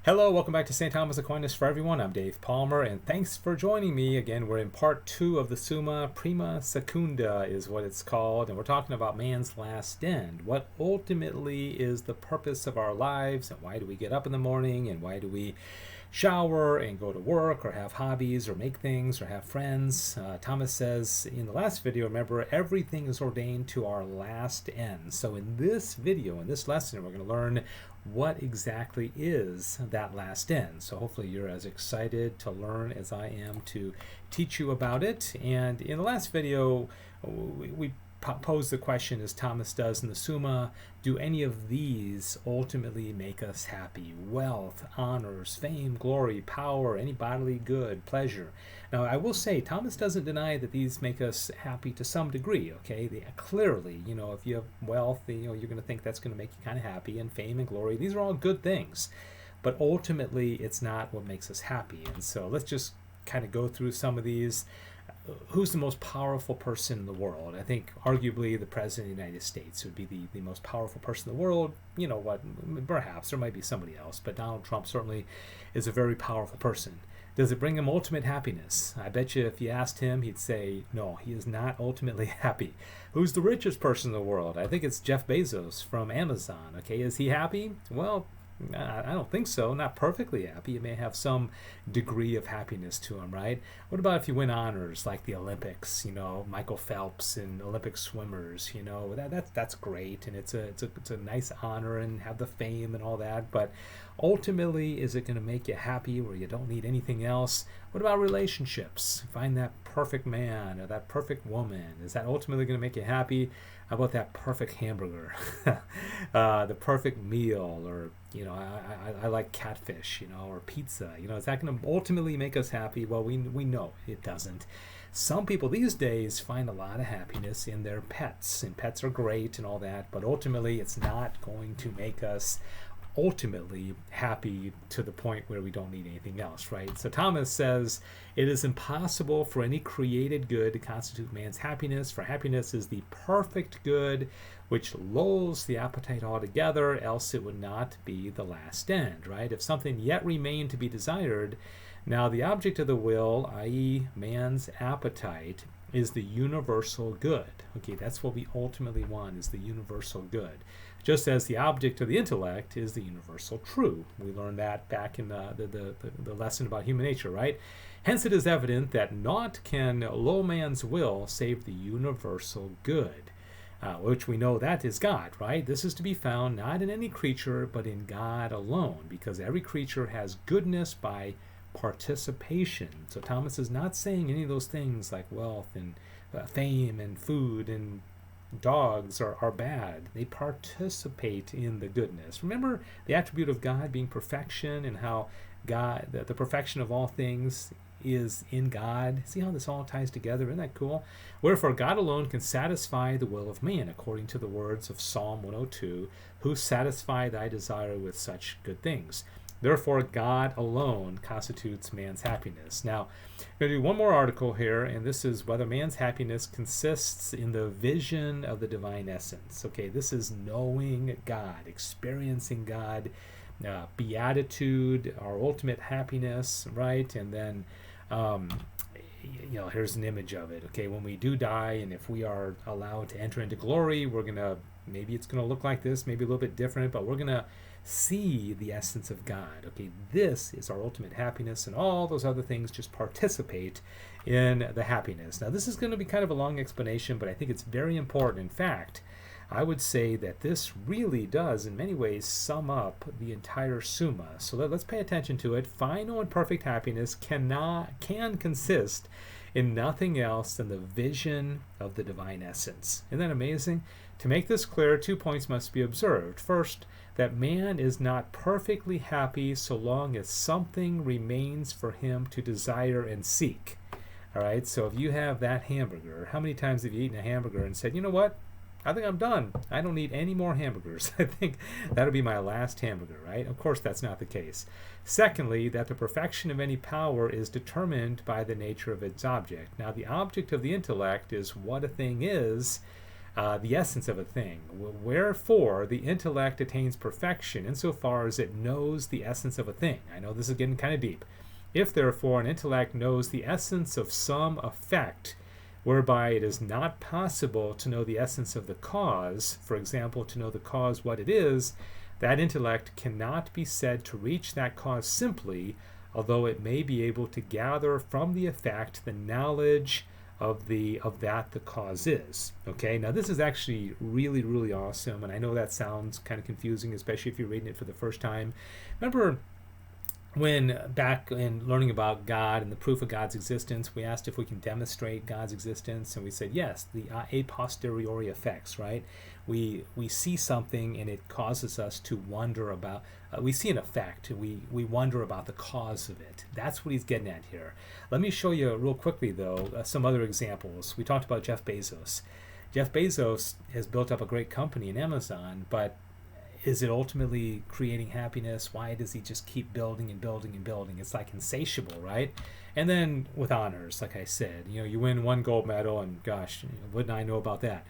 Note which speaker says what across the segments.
Speaker 1: Hello, welcome back to St. Thomas Aquinas for Everyone. I'm Dave Palmer, and thanks for joining me again. We're in part 2 of the Summa. Prima Secunda is what it's called, and we're talking about man's last end. What ultimately is the purpose of our lives, and why do we get up in the morning, and why do we shower and go to work, or have hobbies, or make things, or have friends? Thomas says in the last video, remember, everything is ordained to our last end. So in this video, in this lesson, we're going to learn what exactly is that last end. So hopefully you're as excited to learn as I am to teach you about it. And in the last video, we posed the question, as Thomas does in the Summa, do any of these ultimately make us happy? Wealth, honors, fame, glory, power, any bodily good, pleasure. Now, I will say, Thomas doesn't deny that these make us happy to some degree, okay? Clearly, if you have wealth, you're going to think that's going to make you kind of happy, and fame and glory, these are all good things. But ultimately, it's not what makes us happy. And so let's just kind of go through some of these. Who's the most powerful person in the world? I think arguably the President of the United States would be the most powerful person in the world. You know what, perhaps there might be somebody else, but Donald Trump certainly is a very powerful person. Does it bring him ultimate happiness? I bet you if you asked him, he'd say, no, he is not ultimately happy. Who's the richest person in the world? I think it's Jeff Bezos from Amazon. Okay, is he happy? Well, I don't think so. Not perfectly happy. You may have some degree of happiness to him, right? What about if you win honors like the Olympics? Michael Phelps and Olympic swimmers. That's great, and it's a nice honor and have the fame and all that. But ultimately, is it going to make you happy where you don't need anything else? What about relationships? Find that perfect man or that perfect woman. Is that ultimately going to make you happy? How about that perfect hamburger, the perfect meal, or I like catfish, or pizza. Is that going to ultimately make us happy? Well, we know it doesn't. Some people these days find a lot of happiness in their pets, and pets are great and all that, but ultimately it's not going to make us ultimately happy to the point where we don't need anything else, right? So Thomas says it is impossible for any created good to constitute man's happiness, for happiness is the perfect good which lulls the appetite altogether, else it would not be the last end, right? If something yet remained to be desired, now the object of the will, i.e. man's appetite, is the universal good. Okay, that's what we ultimately want, is the universal good. Just as the object of the intellect is the universal true. We learned that back in the lesson about human nature, right? Hence it is evident that naught can lull man's will save the universal good, which we know that is God, right? This is to be found not in any creature, but in God alone, because every creature has goodness by participation. So Thomas is not saying any of those things like wealth and fame and food and dogs are bad. They participate in the goodness. Remember the attribute of God being perfection, and how God, the perfection of all things is in God. See how this all ties together? Isn't that cool? Wherefore God alone can satisfy the will of man, according to the words of Psalm 102, who satisfy thy desire with such good things. Therefore, God alone constitutes man's happiness. Now, I'm going to do one more article here, and this is whether man's happiness consists in the vision of the divine essence. Okay, this is knowing God, experiencing God, beatitude, our ultimate happiness, right? And then, here's an image of it. Okay, when we do die, and if we are allowed to enter into glory, maybe it's going to look like this, maybe a little bit different, but we're going to see the essence of God. Okay, this is our ultimate happiness, and all those other things just participate in the happiness. Now, this is going to be kind of a long explanation, but I think it's very important. In fact, I would say that this really does, in many ways, sum up the entire Summa. So let's pay attention to it. Final and perfect happiness can consist in nothing else than the vision of the divine essence. Isn't that amazing? To make this clear, 2 points must be observed. First, that man is not perfectly happy so long as something remains for him to desire and seek. All right, so if you have that hamburger, how many times have you eaten a hamburger and said, you know what? I think I'm done. I don't need any more hamburgers. I think that'll be my last hamburger, right? Of course, that's not the case. Secondly, that the perfection of any power is determined by the nature of its object. Now, the object of the intellect is what a thing is, the essence of a thing. Wherefore, the intellect attains perfection insofar as it knows the essence of a thing. I know this is getting kind of deep. If, therefore, an intellect knows the essence of some effect, whereby it is not possible to know the essence of the cause, for example, to know the cause what it is, that intellect cannot be said to reach that cause simply, although it may be able to gather from the effect the knowledge of that the cause is. Okay, now this is actually really, really awesome, and I know that sounds kind of confusing, especially if you're reading it for the first time. Remember when back in learning about God and the proof of God's existence, we asked if we can demonstrate God's existence, and we said yes, the a posteriori effects, right? We see something and it causes us to wonder about, we see an effect, we wonder about the cause of it. That's what he's getting at here. Let me show you real quickly, though, some other examples. We talked about Jeff Bezos. Jeff Bezos has built up a great company in Amazon, but is it ultimately creating happiness? Why does he just keep building and building and building? It's like insatiable, right? And then with honors, like I said, you win one gold medal, and gosh, wouldn't I know about that?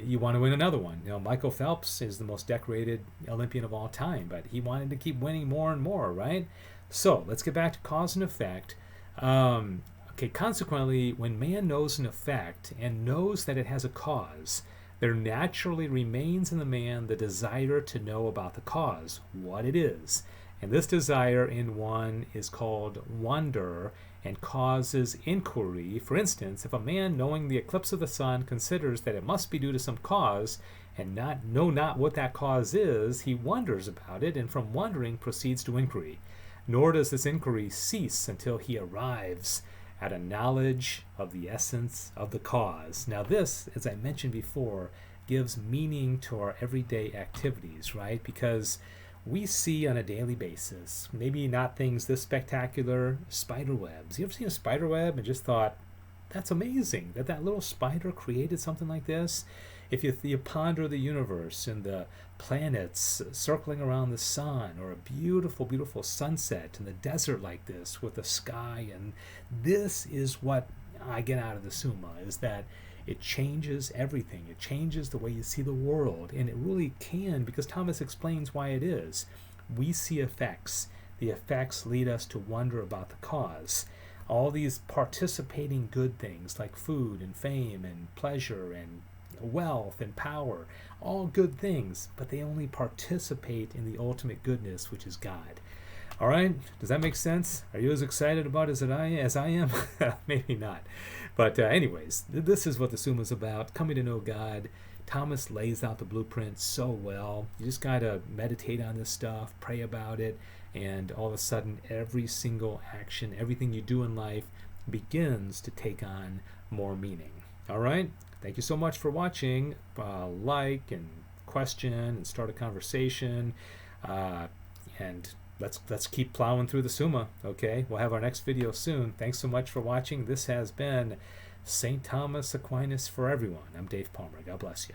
Speaker 1: You want to win another one. Michael Phelps is the most decorated Olympian of all time, but he wanted to keep winning more and more, right? So let's get back to cause and effect. Consequently, when man knows an effect and knows that it has a cause, there naturally remains in the man the desire to know about the cause, what it is. And this desire in one is called wonder and causes inquiry. For instance, if a man knowing the eclipse of the sun considers that it must be due to some cause and know not what that cause is, he wonders about it, and from wondering proceeds to inquiry. Nor does this inquiry cease until he arrives at a knowledge of the essence of the cause. Now this, as I mentioned before, gives meaning to our everyday activities, right? Because we see on a daily basis, maybe not things this spectacular, spider webs. You ever seen a spider web and just thought, that's amazing that little spider created something like this? If you ponder the universe and the planets circling around the sun, or a beautiful, beautiful sunset in the desert like this with the sky, and this is what I get out of the Summa, is that it changes everything. It changes the way you see the world, and it really can, because Thomas explains why it is. We see effects. The effects lead us to wonder about the cause. All these participating good things like food and fame and pleasure and wealth and power, all good things, but they only participate in the ultimate goodness, which is God. All right, does that make sense? Are you as excited about it as I am? Maybe not. But anyways, this is what the Summa is about, coming to know God. Thomas lays out the blueprint so well. You just got to meditate on this stuff, pray about it, and all of a sudden every single action, everything you do in life begins to take on more meaning. All right? Thank you so much for watching. Like and question and start a conversation. And let's keep plowing through the Summa, okay? We'll have our next video soon. Thanks so much for watching. This has been St. Thomas Aquinas for everyone. I'm Dave Palmer. God bless you.